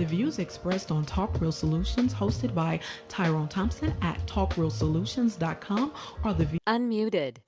The views expressed on Talk Real Solutions, hosted by Tyrone Thompson at talkrealsolutions.com, are the views Unmuted.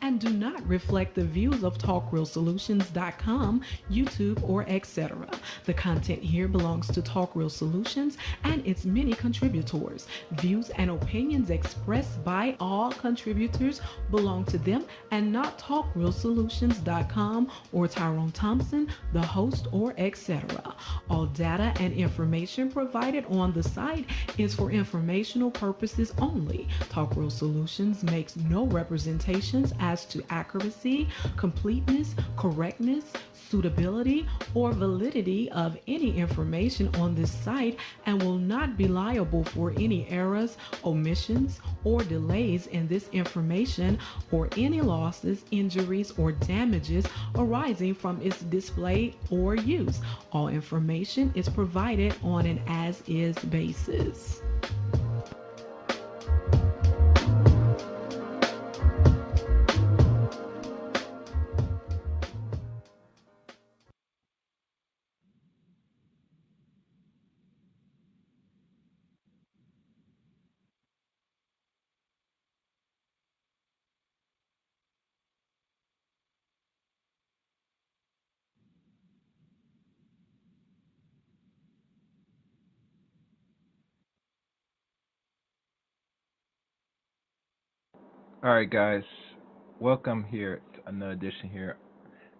and do not reflect the views of talkrealsolutions.com, YouTube, or etc. The content here belongs to Talk Real Solutions and its many contributors. Views and opinions expressed by all contributors belong to them and not talkrealsolutions.com or Tyrone Thompson, the host, or etc. All data and information provided on the site is for informational purposes only. Talk Real Solutions makes no representation as to accuracy, completeness, correctness, suitability, or validity of any information on this site and will not be liable for any errors, omissions, or delays in this information or any losses, injuries, or damages arising from its display or use. All information is provided on an as-is basis. All right, guys, welcome here to another edition here,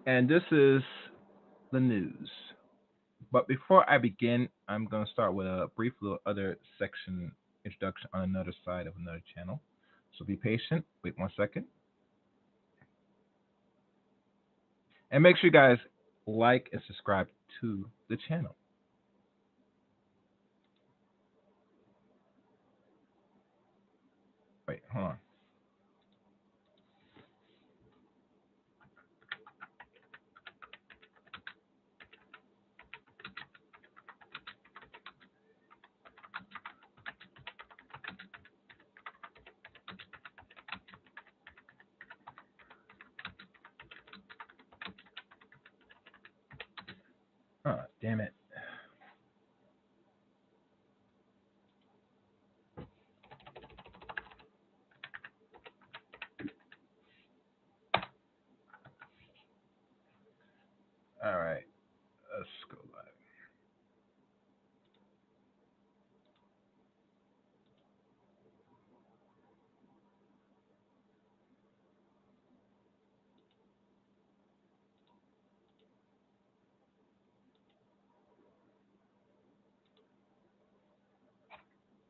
and this is the news. But before I begin, I'm going to start with a brief little other section introduction on another side of another channel. So be patient. Wait 1 second, and make sure you guys like and subscribe to the channel. Wait, hold on. Oh, damn it. All right, let's go live.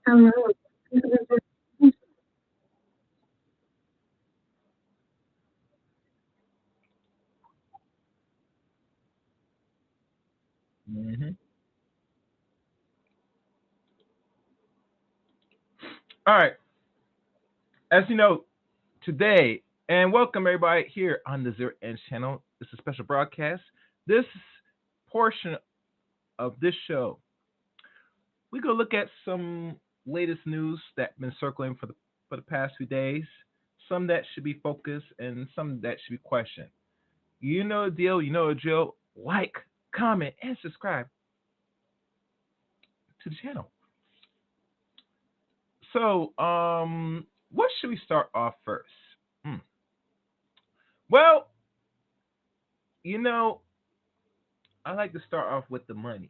Hello. Mm-hmm. All right, as you know, today, and welcome everybody here on the Zero End channel. It's a special broadcast. This portion of this show, we go look at some latest news that's been circling for the past few days. Some that should be focused and some that should be questioned. You know the deal. You know the drill. Like, comment, and subscribe to the channel. So, what should we start off first? Well, you know, I like to start off with the money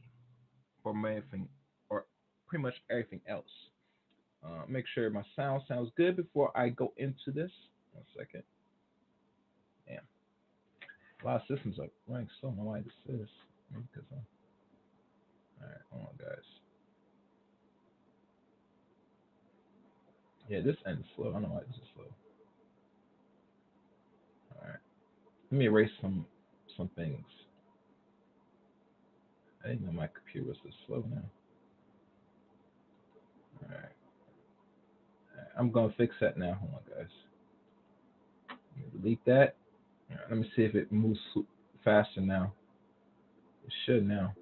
for everything, or pretty much everything else. Make sure my sound sounds good before I go into this. 1 second. Damn. A lot of systems are running slow. I don't know why this is. Maybe because I'm. Alright, hold on, guys. Yeah, this end is slow. I don't know why this is slow. Alright. Let me erase some things. I didn't know my computer was this slow now. Alright. I'm gonna fix that now. Hold on, guys. Let me delete that. All right, let me see if it moves faster now. It should now.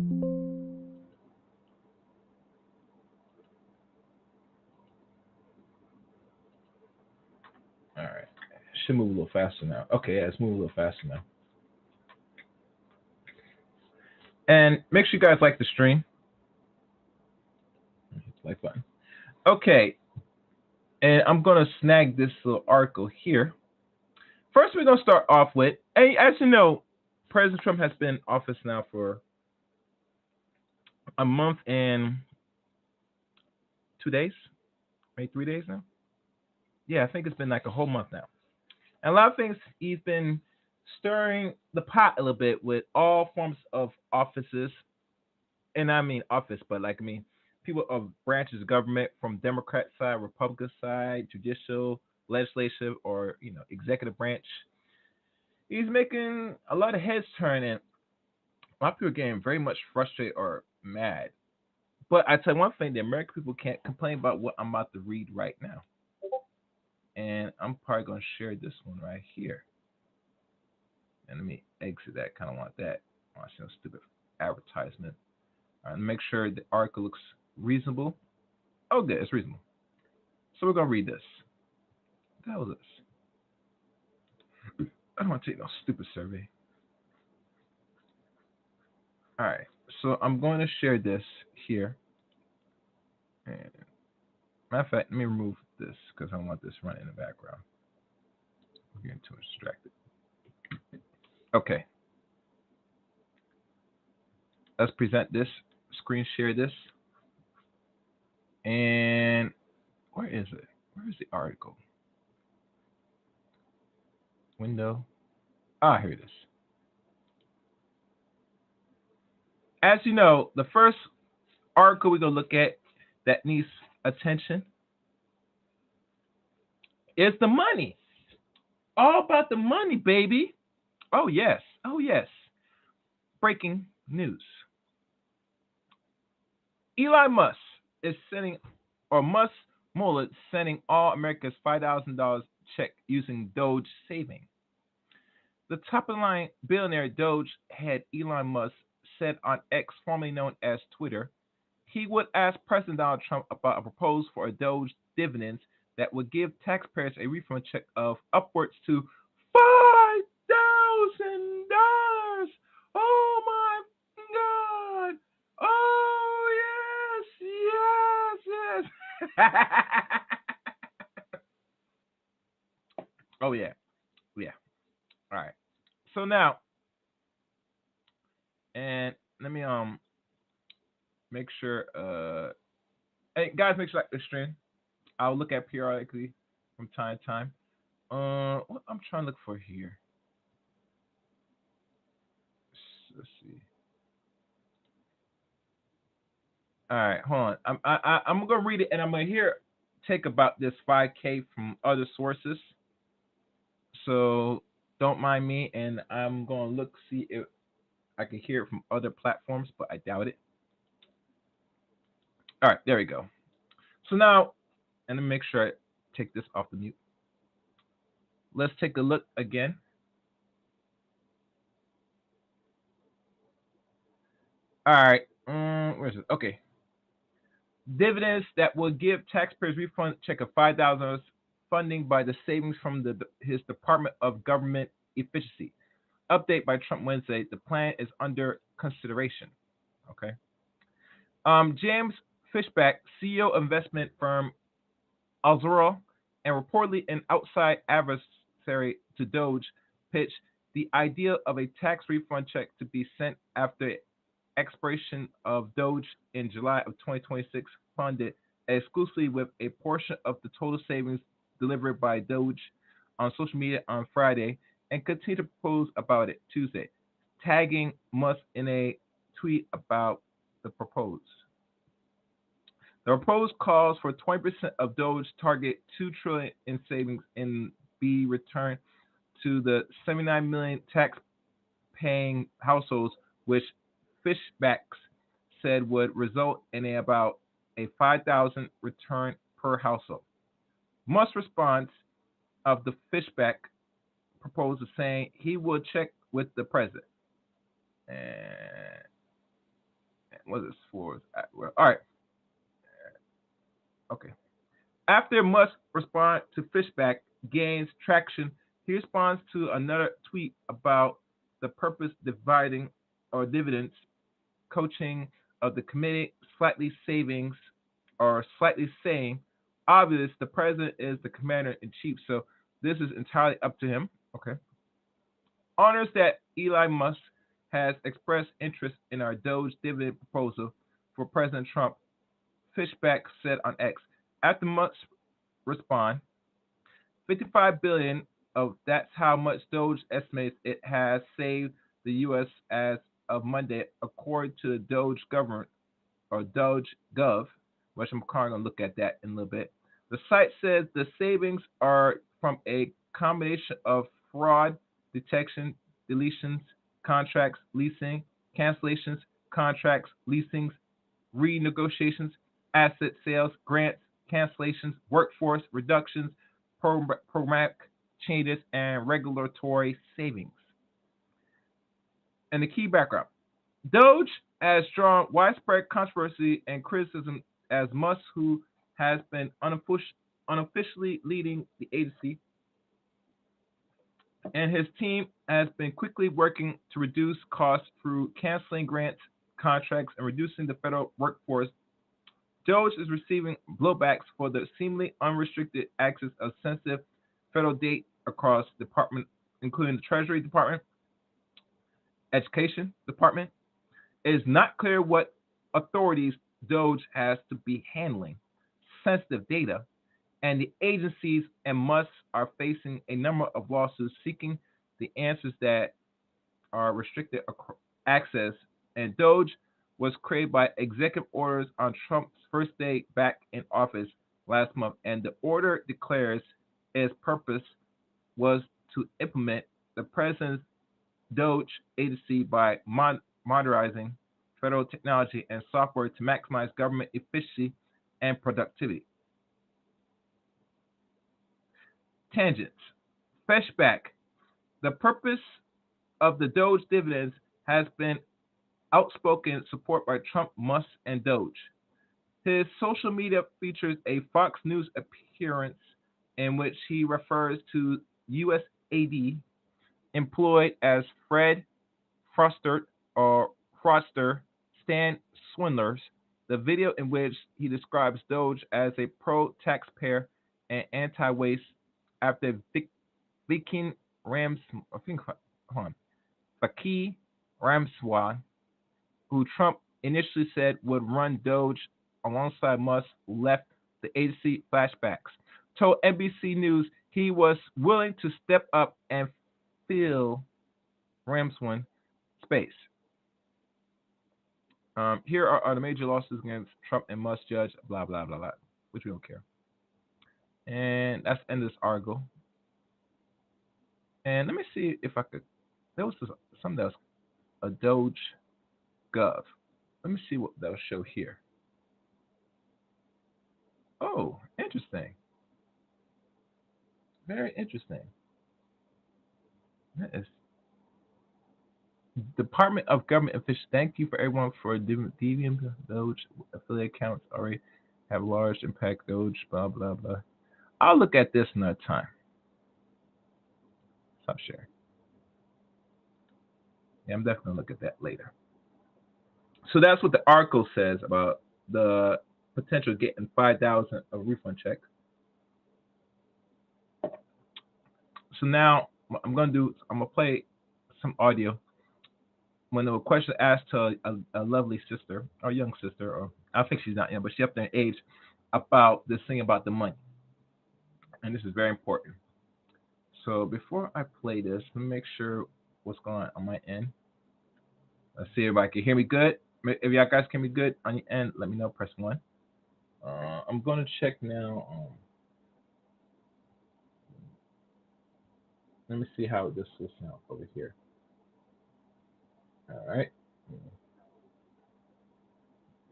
All right. It should move a little faster now. Okay, yeah, it's moving a little faster now. And make sure you guys like the stream. Like fun. Okay, and I'm gonna snag this little article here. First, we're gonna start off with, hey, as you know, President Trump has been in office now for a month and 2 days, maybe 3 days now. Yeah, I think it's been like a whole month now. And a lot of things he's been stirring the pot a little bit with all forms of offices, and I mean office, but like I mean people of branches of government from Democrat side, Republican side, judicial, legislative, or executive branch. He's making a lot of heads turn, and a lot of people are getting very much frustrated or mad. But I tell you one thing: the American people can't complain about what I'm about to read right now, and I'm probably gonna share this one right here. And let me exit that. Kind of want that. I see no stupid advertisement. All right, make sure the article looks reasonable. Oh, good, it's reasonable. So we're gonna read this. What the hell is this? I don't want to take no stupid survey. All right, so I'm going to share this here. And matter of fact, let me remove this because I don't want this running in the background. I'm getting too distracted. Okay, let's present this. Screen share this. And where is it? Where is the article? Window. Ah, here it is. As you know, the first article we're going to look at that needs attention is the money. All about the money, baby. Oh, yes. Oh, yes. Breaking news. Elon Musk is sending, or Musk Mullet sending all Americans $5,000 check using Doge saving. The top of the line billionaire Doge head Elon Musk said on X, formerly known as Twitter, he would ask President Donald Trump about a proposal for a Doge dividends that would give taxpayers a refund check of upwards to $5,000. Oh my God! Oh yes, yes, yes. Oh yeah, yeah. All right. So now, and let me make sure. Hey guys, make sure like the stream. I'll look at periodically from time to time. What I'm trying to look for here. Let's see. All right, hold on. I'm gonna read it, and I'm gonna hear take about this 5K from other sources. So don't mind me, and I'm gonna look see if I can hear it from other platforms, but I doubt it. All right, there we go. So now, and let me make sure I take this off the mute. Let's take a look again. All right, where is it? Okay, dividends that will give taxpayers refund check of $5,000 funding by the savings from his Department of Government Efficiency. Update by Trump Wednesday. The plan is under consideration. Okay. James Fishback, CEO of investment firm Azura, and reportedly an outside adversary to Doge, pitched the idea of a tax refund check to be sent after expiration of Doge in July of 2026, funded exclusively with a portion of the total savings delivered by Doge on social media on Friday, and continued to propose about it Tuesday, tagging Musk in a tweet about the proposed. The proposed calls for 20% of Doge target $2 trillion in savings and be returned to the 79 million tax-paying households, which Fishbacks said would result in about a 5,000 return per household. Musk's response of the Fishback proposal saying he would check with the president. And what is this for? All right. Okay. After Musk response to Fishback gains traction, he responds to another tweet about the purpose dividing or dividends coaching of the committee slightly savings are slightly saying, obvious, the president is the commander in chief, so this is entirely up to him. Okay. Honors that Elon Musk has expressed interest in our Doge dividend proposal for President Trump, Fishback said on X. After Musk respond, 55 billion of that's how much Doge estimates it has saved the U.S. as of Monday, according to the Doge government or Doge Gov, which I'm going to look at that in a little bit. The site says the savings are from a combination of fraud detection, deletions, contracts, leasing, cancellations, contracts, leasings, renegotiations, asset sales, grants, cancellations, workforce reductions, programmatic changes, and regulatory savings. And the key background: Doge has drawn widespread controversy and criticism as Musk, who has been unofficially leading the agency, and his team has been quickly working to reduce costs through canceling grants, contracts, and reducing the federal workforce. Doge is receiving blowbacks for the seemingly unrestricted access of sensitive federal data across departments, including the Treasury Department, Education Department. It is not clear what authorities Doge has to be handling sensitive data, and the agencies and Musk are facing a number of lawsuits seeking the answers that are restricted access. And Doge was created by executive orders on Trump's first day back in office last month, and the order declares its purpose was to implement the president's Doge agency by modernizing federal technology and software to maximize government efficiency and productivity. Tangents. Fetchback. The purpose of the Doge dividends has been outspoken support by Trump, Musk, and Doge. His social media features a Fox News appearance in which he refers to USAD employed as Fred Fraudster Stan Swindlers. The video in which he describes Doge as a pro-taxpayer and anti-waste after Viking Rams, I think, Fakir Ramswan, who Trump initially said would run Doge alongside Musk, left the agency. Flashbacks told NBC News he was willing to step up and fill Ramswan's space. Here are the major lawsuits against Trump and Musk, judge, blah, blah, blah, blah, which we don't care. And that's the end of this article. And let me see if I could. There was something else, a Doge Gov. Let me see what that'll show here. Oh, interesting. Very interesting. That is Department of Government Officials. Thank you for everyone for Deviant Doge affiliate accounts already have large impact. Doge, blah blah blah. I'll look at this another time. Stop sharing. Yeah, I'm definitely gonna look at that later. So that's what the article says about the potential getting 5,000 a refund check. So now I'm gonna play some audio. When there was a question asked to a lovely sister, or young sister, or I think she's not young, but she's up there in age, about this thing about the money. And this is very important. So before I play this, let me make sure what's going on my end. Let's see if everybody can hear me good. If y'all guys can hear me good on your end, let me know. Press 1. I'm going to check now. Let me see how this will sound over here. All right.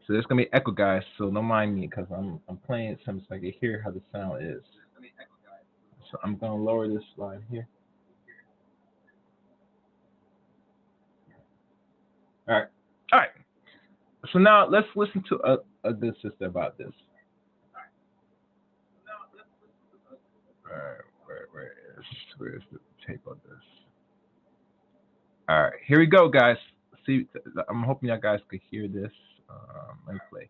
So there's gonna be echo, guys. So don't mind me because I'm playing something so I can hear how the sound is. So I'm gonna lower this line here. All right. All right. So now let's listen to a good sister about this. All right. Where's the tape of this? All right. Here we go, guys. See, I'm hoping y'all guys could hear this. Let me play.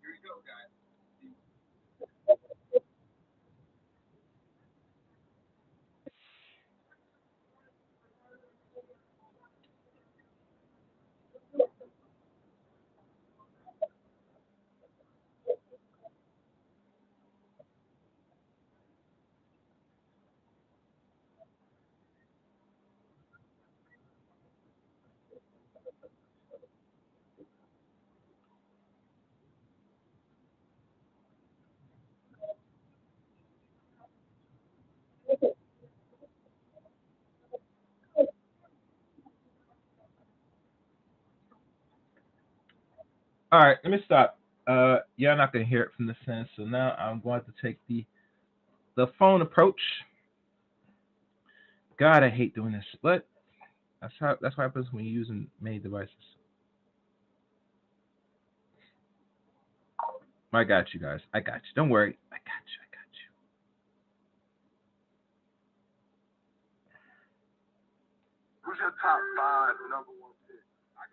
All right, let me stop. You're not gonna hear it from the sense, so now I'm going to take the phone approach. God, I hate doing this, but that's what happens when you're using many devices. I got you guys. I got you. Don't worry. I got you. I Who's your top five number one pick?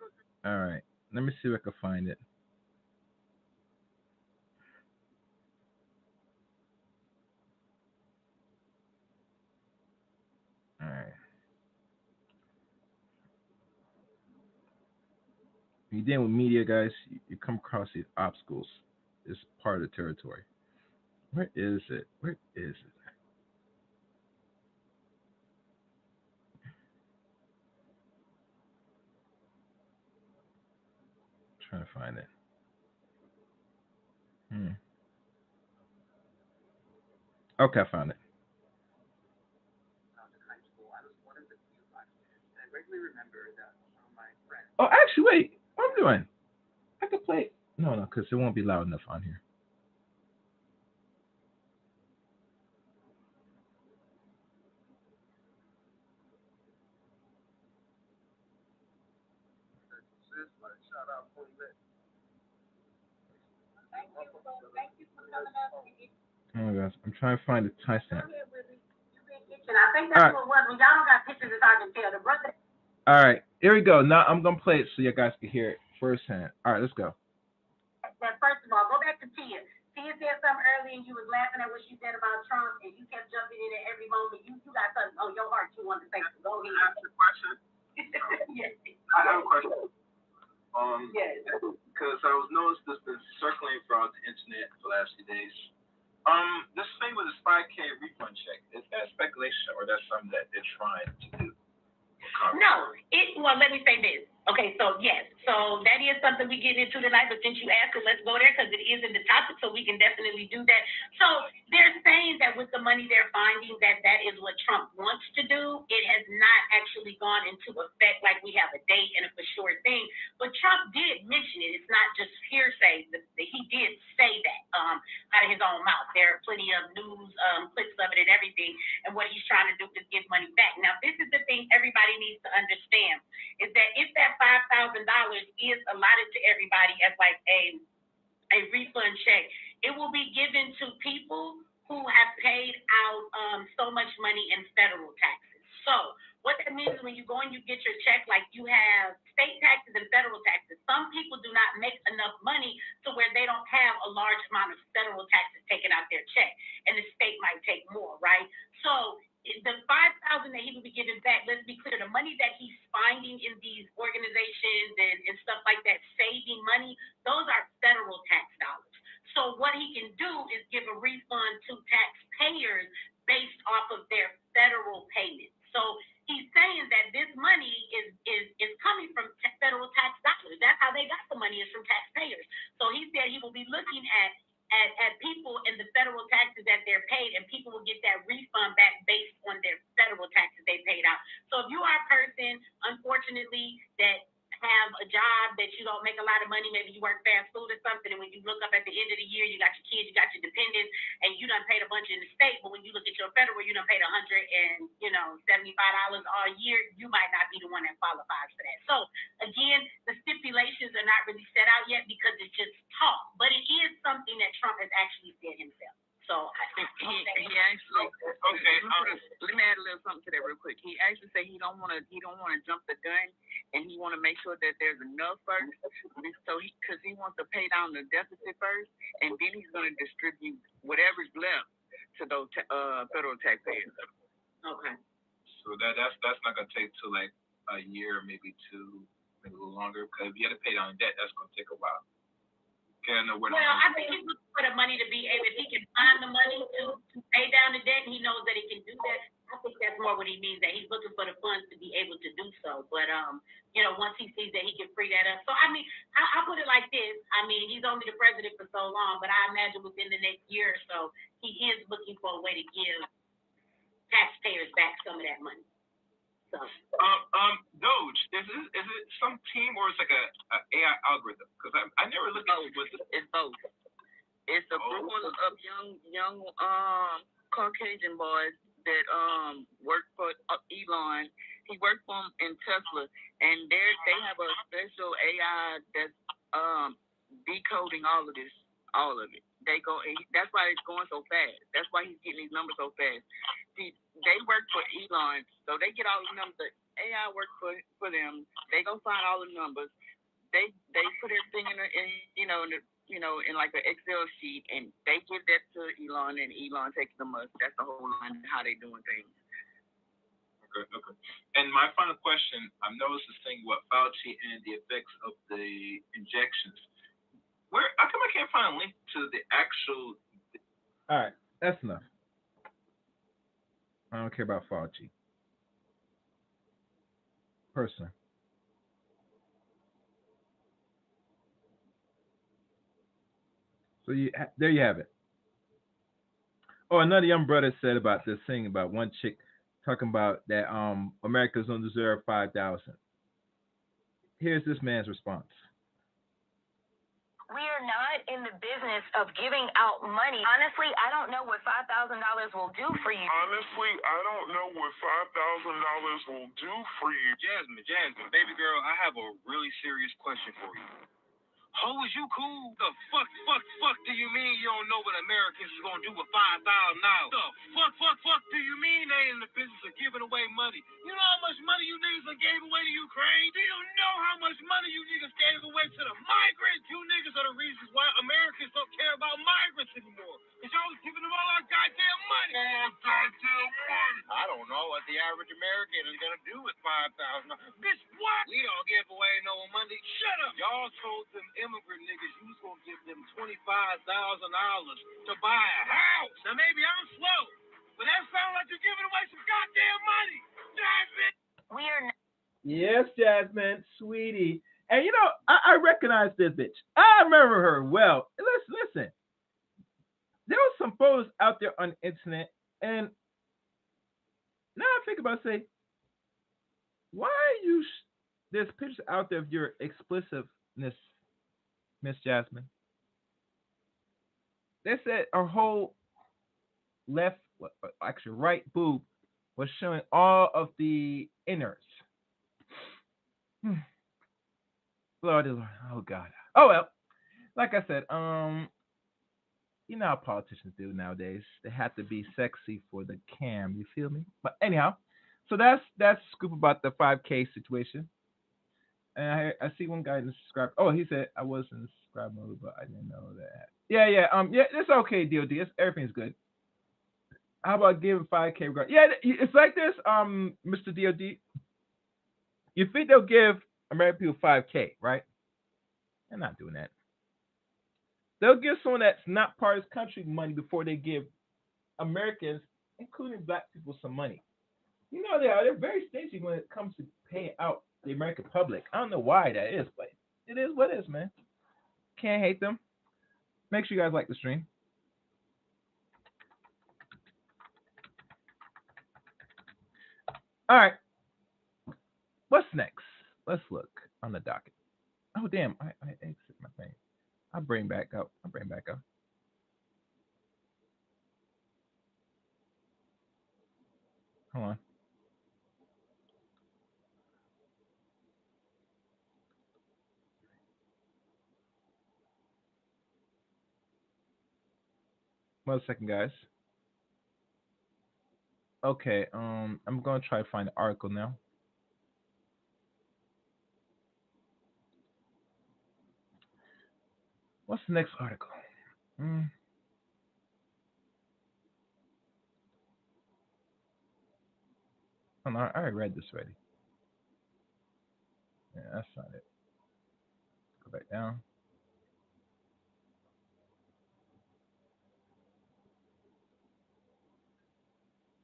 got you. All right. Let me see if I can find it. All right. When you're dealing with media, guys, you come across these obstacles. It's part of the territory. Where is it? Where is it? I'm trying to find it. Hmm. Okay, I found it. Oh, actually, wait. What I'm doing? I can play it. No, no, because it won't be loud enough on here. Oh my gosh, I'm trying to find the timestamp. I think that's what it was. When y'all don't got pictures, it's hard to tell. The brother. All right, here we go. Now I'm gonna play it so you guys can hear it firsthand. All right, let's go. That first of all, go back to Tia. Tia said something earlier, and you was laughing at what she said about Trump, and you kept jumping in at every moment. You got something on your heart you want to say. So go ahead. I have a question. Yes. I have a question. Yes. Because I was noticed this been circulating throughout the internet for the last few days. This thing with this 5K refund check, is that speculation or that's something that they're trying to do? No, well, let me say this. Okay, so yes, so that is something we get into tonight, but since you asked it, let's go there because it is in the topic, so we can definitely do that. So they're saying that with the money they're finding, that is what Trump wants to do. It has not actually gone into effect like we have a date and a for sure thing, but Trump did mention it. It's not just hearsay. He did say that out of his own mouth. There are plenty of news clips of it and everything, and what he's trying to do is give money back. Now, this is the thing everybody needs to understand, is that if that $5,000 is allotted to everybody as like a refund check, it will be given to people who have paid out so much money in federal taxes. So what that means is when you go and you get your check, like you have state taxes and federal taxes. Some people do not make enough money to where they don't have a large amount of federal taxes taken out their check, and the state might take more, right? So the $5,000 that he will be giving back, let's be clear, the money that he's finding in these organizations and stuff like that, saving money, those are federal tax dollars. So what he can do is give a refund to taxpayers based off of their federal payments. So he's saying that this money is coming from federal tax dollars. That's how they got the money, is from taxpayers. So he said he will be looking at people and the federal taxes that they're paid, and people will get that refund back based on their federal taxes they paid out. So if you are a person, unfortunately, that have a job that you don't make a lot of money, maybe you work fast food or something, and when you look up at the end of the year, you got your kids, you got your dependents, and you done paid a bunch in the state, but when you look at your federal, you done paid $175 all year, you might not be the one that qualifies for that. So again, the stipulations are not really set out yet because it's just talk, but it is something that Trump has actually said himself. So he actually okay. Let me add a little something to that real quick. He actually said he don't want to jump the gun, and he want to make sure that there's enough first. So because he wants to pay down the deficit first, and then he's going to distribute whatever's left to those federal taxpayers. Okay. So that's not going to take till like a year, maybe two, maybe a little longer. Because if you have to pay down debt, that's going to take a while. I think he's looking for the money to be able, if he can find the money to pay down the debt, and he knows that he can do that. I think that's more what he means, that he's looking for the funds to be able to do so. But once he sees that he can free that up. So I mean, I put it like this. I mean, he's only the president for so long, but I imagine within the next year or so, he is looking for a way to give taxpayers back some of that money. So Doge, is it some team or it's like a AI algorithm? Because I never looked at It's both. It's a group of young Caucasian boys that work for Elon. He worked for him in Tesla, and they have a special AI that's decoding all of it. That's why it's going so fast. That's why he's getting these numbers so fast. See, they work for Elon, so they get all the numbers. The AI works for them. They go find all the numbers. They put everything in like an Excel sheet, and they give that to Elon, and Elon takes them up. That's the whole line of how they doing things. Okay. And my final question, I've noticed this thing about Fauci and the effects of the injections. How come I can't find a link to the actual? All right, that's enough. I don't care about Fauci. Personally. So there you have it. Oh, another young brother said about this thing about one chick talking about that Americans don't deserve 5,000. Here's this man's response. We are not in the business of giving out money. Honestly, I don't know what $5,000 will do for you. Jasmine, baby girl, I have a really serious question for you. Ho, is you cool? The fuck do you mean you don't know what Americans is gonna do with $5,000? The fuck do you mean they in the business of giving away money? You know how much money you niggas gave away to Ukraine? Do you know how much money you niggas gave away to the migrants? You niggas are the reasons why Americans don't care about migrants anymore. Because y'all was giving them all our goddamn money. I don't know what the average American is gonna do with $5,000. Bitch, what? We don't give away no money. Shut up. Y'all told them immigrant niggas you was gonna give them $25,000 to buy a house. Now maybe I'm slow, but that sounds like you're giving away some goddamn money. Jasmine. We are not. Yes, Jasmine, sweetie. And you know, I recognize this bitch. I remember her well. Listen. There was some photos out there on the internet, and now I think about it, say, why are you? There's pictures out there of your explicitness, Miss Jasmine. They said her whole left, actually right boob was showing all of the innards. Lord, oh God. Oh well, like I said, you know how politicians do nowadays. They have to be sexy for the cam. You feel me? But anyhow, so that's scoop about the 5K situation. And I see one guy didn't subscribe. Oh, he said I was in subscribe mode, but I didn't know that. Yeah, it's okay, DOD. Everything's good. How about giving 5K regard? Yeah, it's like this, Mr. DOD. You think they'll give American people 5K, right? They're not doing that. They'll give someone that's not part of this country money before they give Americans, including black people, some money. You know they're very stingy when it comes to paying out the American public. I don't know why that is, but it is what it is, man. Can't hate them. Make sure you guys like the stream. All right. What's next? Let's look on the docket. Oh damn! I exit my thing. I'll bring back up. Hold on. One second, guys. Okay, I'm gonna try to find the article now. What's the next article? Oh, no, I already read this already. Yeah, that's not it. Go back down.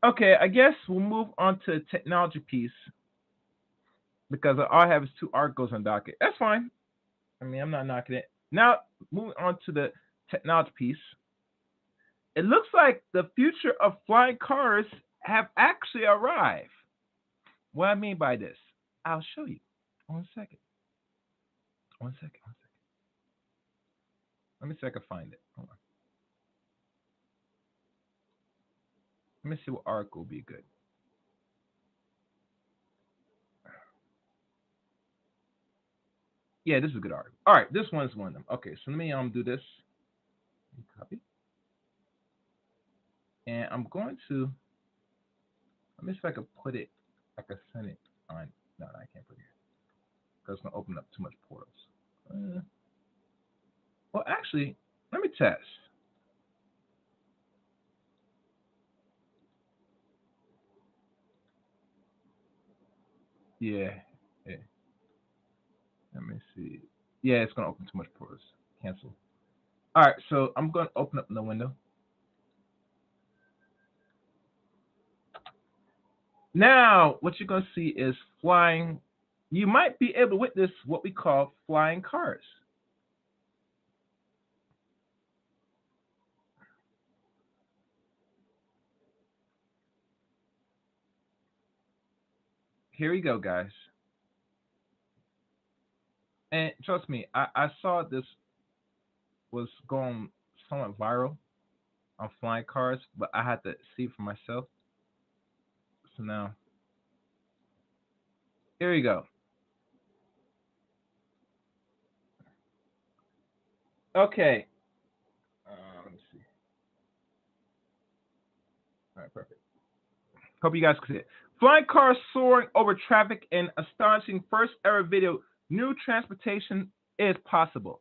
Okay, I guess we'll move on to the technology piece because all I have is 2 articles on docket. That's fine. I mean, I'm not knocking it. Now, moving on to the technology piece. It looks like the future of flying cars have actually arrived. What I mean by this, I'll show you. 1 second. One second. Let me see if I can find it. Hold on. Let me see what article would be good. Yeah, this is a good article. All right, this one's one of them. Okay, so let me do this. Copy. And I'm going to, let me see if I can put it, I can send it on, no, I can't put it here. Because it's going to open up too much portals. Well, actually, let me test. Yeah. Let me see. Yeah, it's going to open too much portals. Cancel. All right, so I'm going to open up the window. Now, what you're going to see is flying. You might be able to witness what we call flying cars. Here we go, guys. And trust me, I saw this was going somewhat viral on flying cars, but I had to see for myself. So now, here we go. Okay. Let me see. All right, perfect. Hope you guys can see it. Flying cars soaring over traffic in astonishing first ever video. New transportation is possible.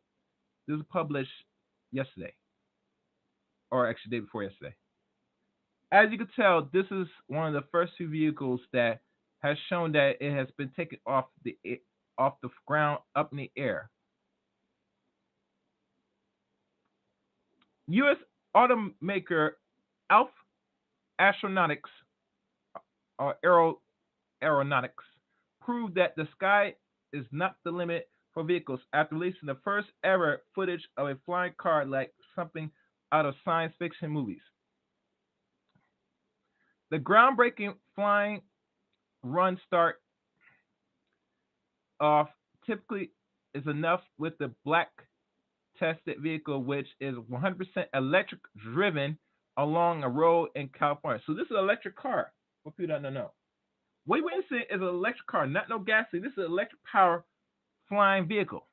This was published yesterday, or actually the day before yesterday. As you can tell, this is one of the first few vehicles that has shown that it has been taken off the ground up in the air. U.S. automaker Alf Astronautics or Aeronautics proved that the sky is not the limit for vehicles after releasing the first ever footage of a flying car like something out of science fiction movies. The groundbreaking flying run start off typically is enough with the black tested vehicle, which is 100% electric driven along a road in California. So this is an electric car. For people that don't know, what we're seeing is an electric car, not no gasoline. This is an electric power flying vehicle.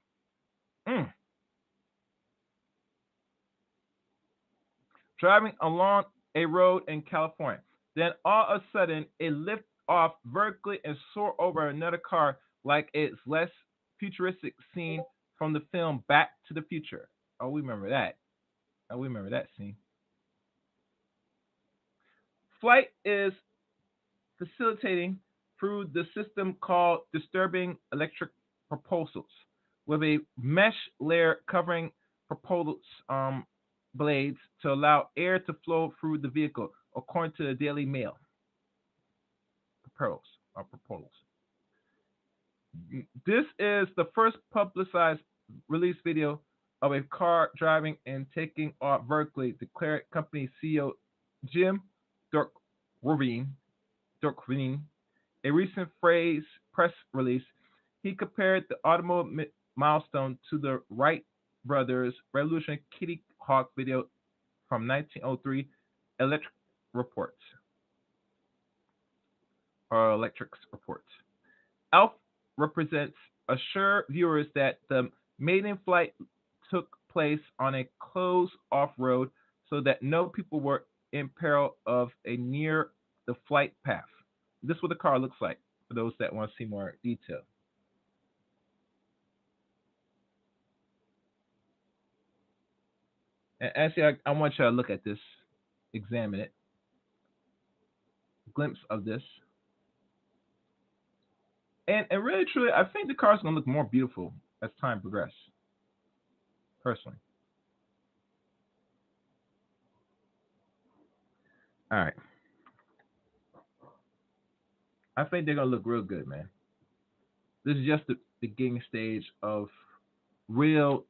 Driving along a road in California. Then all of a sudden, it lifts off vertically and soar over another car like it's less futuristic scene from the film Back to the Future. Oh, we remember that. We remember that scene. Flight is facilitating through the system called disturbing electric propulsors, with a mesh layer covering propellers blades to allow air to flow through the vehicle, according to the Daily Mail. Propellers. This is the first publicized release video of a car driving and taking off vertically, declared company CEO Jim Durkheim. A recent press release. He compared the automotive milestone to the Wright brothers' revolutionary Kitty Hawk video from 1903, Electrics Reports. Alf represents assure viewers that the maiden flight took place on a closed off-road so that no people were in peril of a near the flight path. This is what the car looks like for those that want to see more detail. And actually, I want you to look at this, examine it, glimpse of this. And really, truly, I think the car is going to look more beautiful as time progresses, personally. All right. I think they're going to look real good, man. This is just the beginning stage of real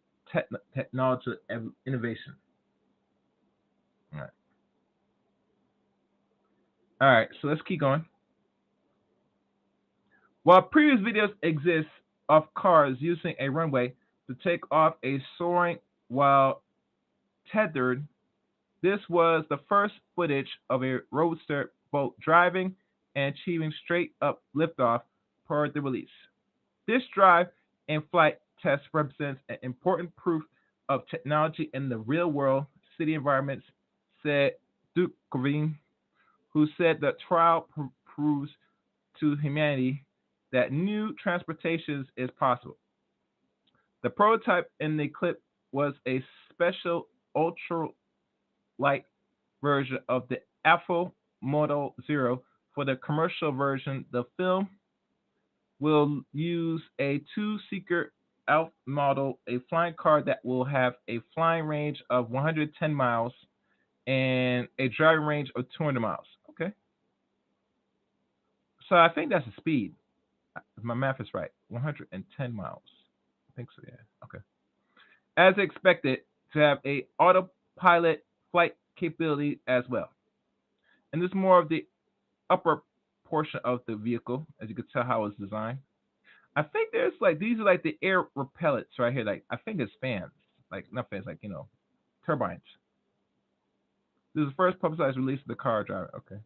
technology innovation. All right. All right, so let's keep going. While previous videos exist of cars using a runway, to take off a soaring while tethered. This was the first footage of a roadster boat driving and achieving straight up liftoff per the release. This drive and flight test represents an important proof of technology in the real world city environments, said Duke Green, who said the trial proves to humanity that new transportation is possible. The prototype in the clip was a special ultra light version of the Alpha Model Zero. For the commercial version, the film will use a two-seater Alpha model, a flying car that will have a flying range of 110 miles and a driving range of 200 miles. Okay. So I think that's the speed. If my math is right. 110 miles. I think so, yeah. Okay. As expected, to have a autopilot flight capability as well. And this is more of the upper portion of the vehicle, as you can tell how it's designed. I think there's like these are like the air repellents right here. Like I think it's fans, like not fans, like turbines. This is the first publicized release of the car driver. Okay,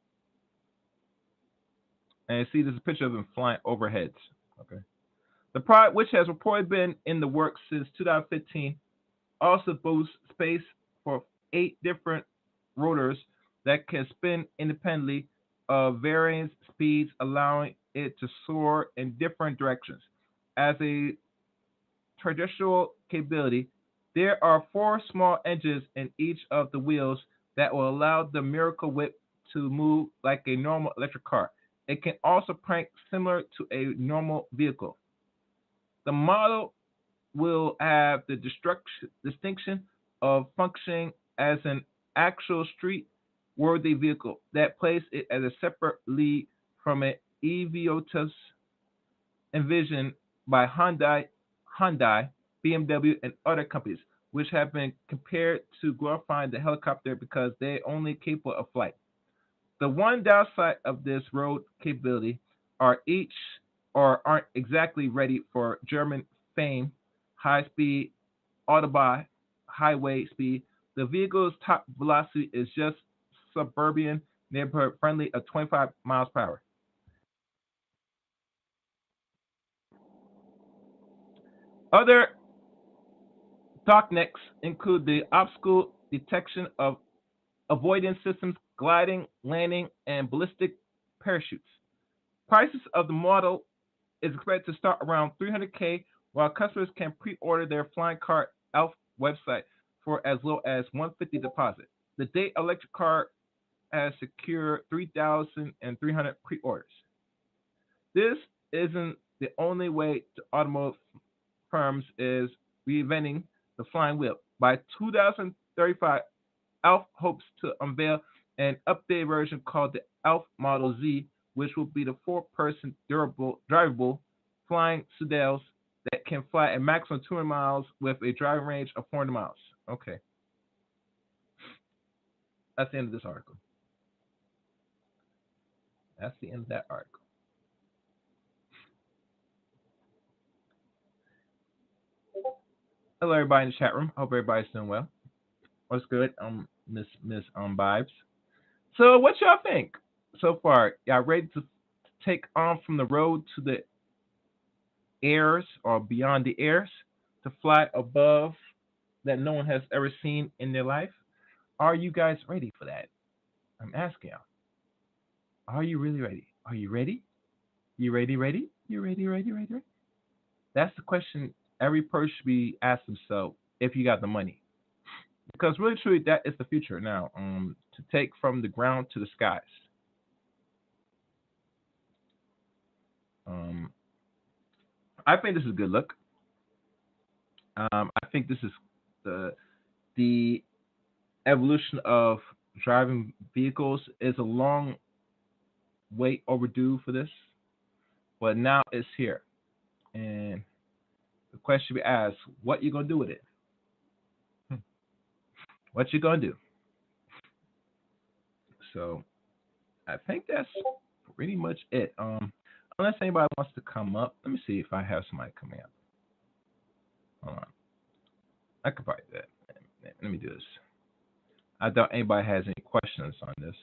and you see there's a picture of them flying overheads. Okay, the product, which has reportedly been in the works since 2015, also boasts space for 8 different rotors that can spin independently of varying speeds, allowing it to soar in different directions. As a traditional capability, there are 4 small engines in each of the wheels that will allow the Miracle Whip to move like a normal electric car. It can also crank similar to a normal vehicle. The model will have the distinction of functioning as an actual street-worthy vehicle that places it as a separate lead from an EVOTUS envisioned by Hyundai, BMW, and other companies, which have been compared to glorifying the helicopter because they're only capable of flight. The one downside of this road capability are each or aren't exactly ready for German fame, high speed autobahn highway speed. The vehicle's top velocity is just suburban neighborhood friendly of 25 miles per hour. Other Darknecks include the obstacle detection of avoidance systems, gliding, landing, and ballistic parachutes. Prices of the model is expected to start around 300K, while customers can pre-order their flying car Elf website for as low as 150 deposit. The date electric car has secured 3,300 pre-orders. This isn't the only way to automotive firms is reinventing the flying wheel. By 2035, Alf hopes to unveil an updated version called the Alf Model Z, which will be the 4-person durable, drivable flying sedan that can fly a maximum 200 miles with a driving range of 400 miles. Okay. That's the end of this article. That's the end of that article. Hello, everybody in the chat room. Hope everybody's doing well. What's good, Miss Vibes? So, what y'all think so far? Y'all ready to take on from the road to the airs or beyond the airs to fly above that no one has ever seen in their life? Are you guys ready for that? I'm asking y'all. Are you really ready? Are you ready? You ready? Ready? You ready? Ready? Ready? Ready? That's the question every person should be asking themselves if you got the money. Because really, truly, that is the future now. To take from the ground to the skies. I think this is a good look. I think this is the evolution of driving vehicles is a long wait overdue for this, but now it's here. And the question we ask, what you gonna do with it? What you gonna do? So I think that's pretty much it. Unless anybody wants to come up, let me see if I have somebody coming up. Hold on. I could probably do that. Let me do this. I doubt anybody has any questions on this.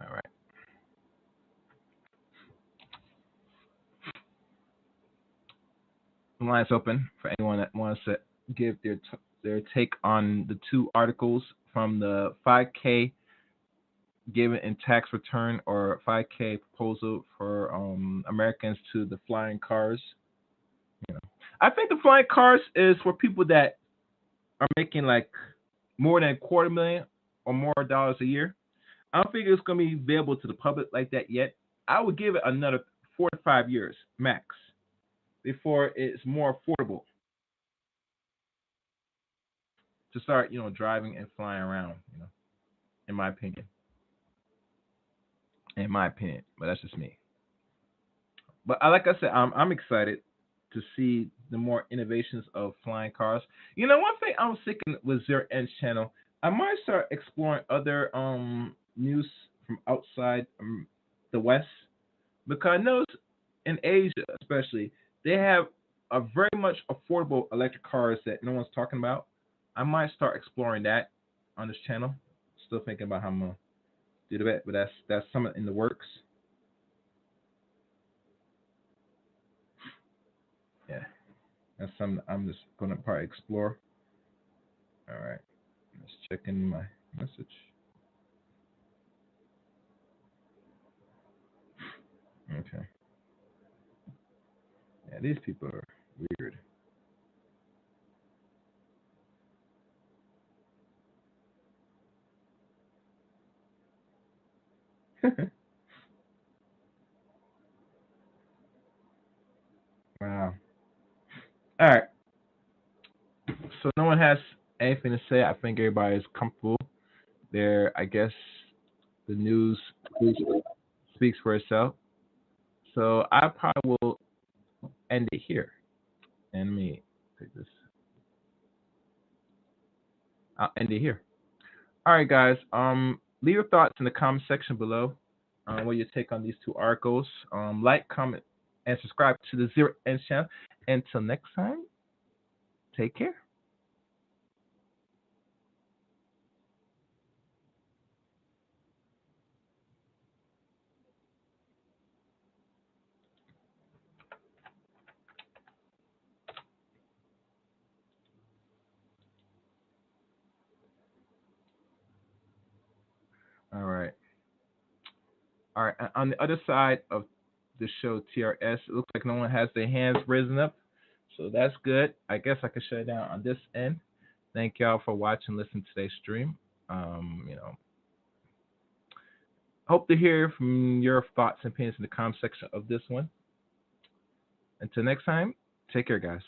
All right. The line's open for anyone that wants to give their take on the two articles from the 5K given in tax return or 5K proposal for Americans to the flying cars. You know, I think the flying cars is for people that are making like more than $250,000 or more dollars a year. I don't think it's going to be available to the public like that yet. I would give it another 4 to 5 years max before it's more affordable to start, driving and flying around. In my opinion. But that's just me. But like I said, I'm excited to see the more innovations of flying cars. One thing I was thinking with Zero End channel, I might start exploring other news from outside the West, because I know in Asia especially they have a very much affordable electric cars that no one's talking about. I might start exploring that on this channel. Still thinking about how I'm gonna do that, but that's something in the works. Yeah, that's something I'm just gonna probably explore. All right, let's check in my message. Okay. Yeah, these people are weird. Wow. All right. So no one has anything to say. I think everybody's comfortable there. I guess the news speaks for itself. So I probably will end it here. And let me take this. I'll end it here. All right, guys. Leave your thoughts in the comment section below. What your take on these two articles. Like, comment, and subscribe to the Zero End channel. Until next time, take care. All right. All right. On the other side of the show, TRS, it looks like no one has their hands risen up. So that's good. I guess I can shut it down on this end. Thank y'all for watching, listening to today's stream. Hope to hear from your thoughts and opinions in the comment section of this one. Until next time, take care, guys.